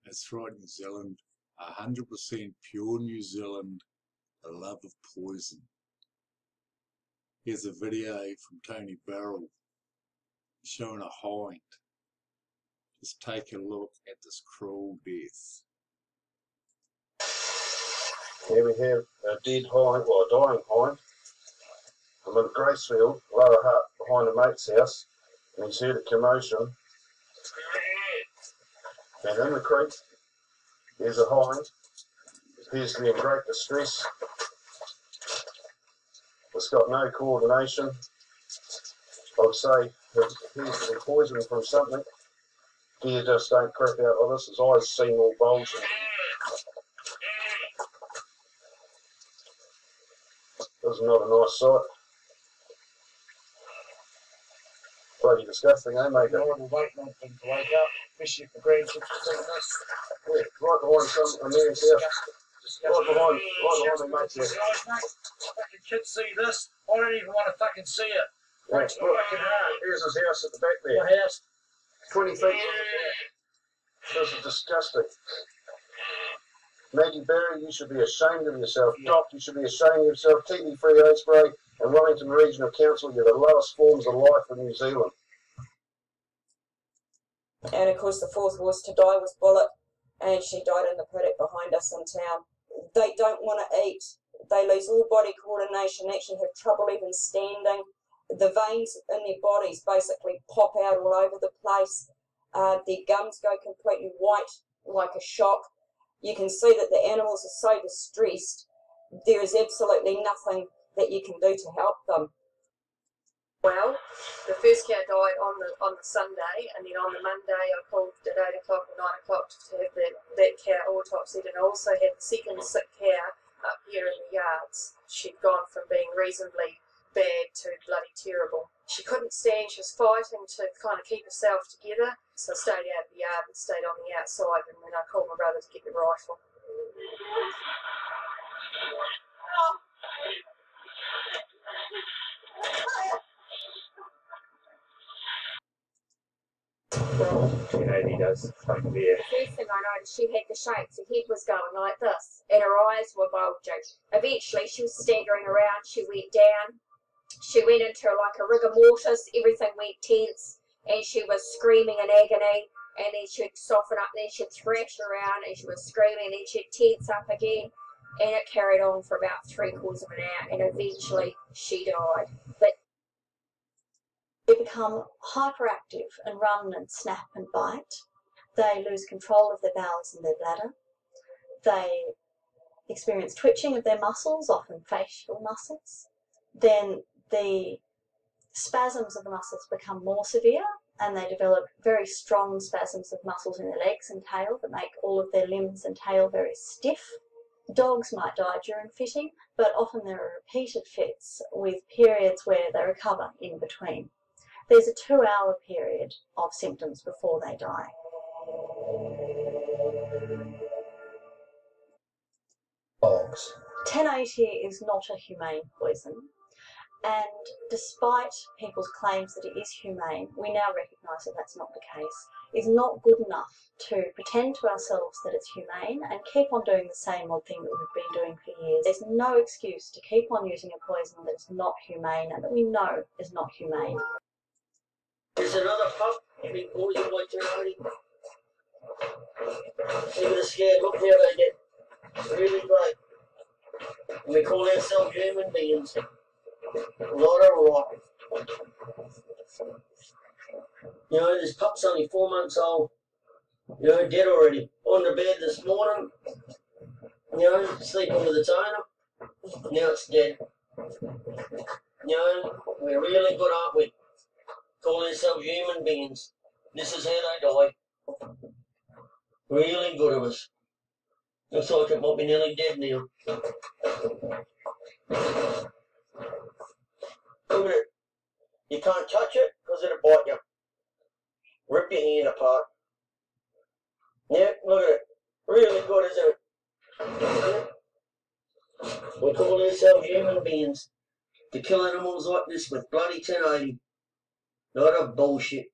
That's right, New Zealand. 100% pure New Zealand, a love of poison. Here's a video from Tony Barrell showing a hind. Just take a look at this cruel death. Here we have a dead hind, well a dying hind. I'm in Gracefield, lower hut behind a mate's house, and he's heard a commotion. And in the creek, there's a hind. It appears to be in great distress. It's got no coordination. I'd say it appears to be poisoned from something. Deer just don't crap out like this. His eyes seem all bulging. This is not a nice sight. Bloody disgusting, eh, mate? We're waiting on them to wake up, especially if the grandkids are seeing us. Yeah, right behind a man's house. Right behind the mate's house. Guys, mate, fucking kids see this, I don't even want to fucking see it. Yeah, Breaks my fucking heart. here's his house at the back there. My house. 20 feet from his house. This is disgusting. Maggie Berry, you should be ashamed of yourself. Yeah. Doc, you should be ashamed of yourself. TB3 Osprey and Wellington Regional Council, you're the lowest forms of life in New Zealand. And of course the fourth horse to die was Bullet, and she died in the paddock behind us in town. They don't want to eat. They lose all body coordination, actually have trouble even standing. The veins in their bodies basically pop out all over the place. Their gums go completely white like a shock. You can see that the animals are so distressed, there is absolutely nothing that you can do to help them. Well, the first cow died on the Sunday, and then on the Monday I called at 8 o'clock or 9 o'clock to have that cow autopsied, and I also had the second sick cow up here in the yards. She'd gone from being reasonably bad to bloody terrible. She couldn't stand, she was fighting to kind of keep herself together, so I stayed out of the yard and stayed on the outside, and then I called my brother to get the rifle. He does fucking weird. The first thing I noticed, she had the shakes. Her head was going like this, and her eyes were bulging. Eventually, she was staggering around. She went down. She went into like a rigor mortis. Everything went tense, and she was screaming in agony. And then she'd soften up. Then she'd thrash around, and she was screaming. And then she'd tense up again, and it carried on for about 3/4 of an hour. And eventually, she died. But they become hyperactive and run and snap and bite. They lose control of their bowels and their bladder. They experience twitching of their muscles, often facial muscles. Then the spasms of the muscles become more severe, and they develop very strong spasms of muscles in their legs and tail that make all of their limbs and tail very stiff. Dogs might die during fitting, but often there are repeated fits with periods where they recover in between. There's a 2-hour period of symptoms before they die. Dogs. 1080 is not a humane poison, and despite people's claims that it is humane, we now recognise that that's not the case. It's not good enough to pretend to ourselves that it's humane and keep on doing the same old thing that we've been doing for years. There's no excuse to keep on using a poison that is not humane and that we know is not humane. There's another pup being poisoned by 1080. Look at the scared look how they get. Really great. And we call ourselves human beings. Right. You know, this pup's only 4 months old. You know, dead already. On the bed this morning. You know, sleeping with its owner. Now it's dead. You know, we're really good, aren't we? Call ourselves human beings. This is how they die. Really good of us. Looks like it might be nearly dead now. Look at it. You can't touch it because it'll bite you. Rip your hand apart. Yeah, look at it. Really good, isn't it? We call ourselves human beings to kill animals like this with bloody 1080. Not a bullshit.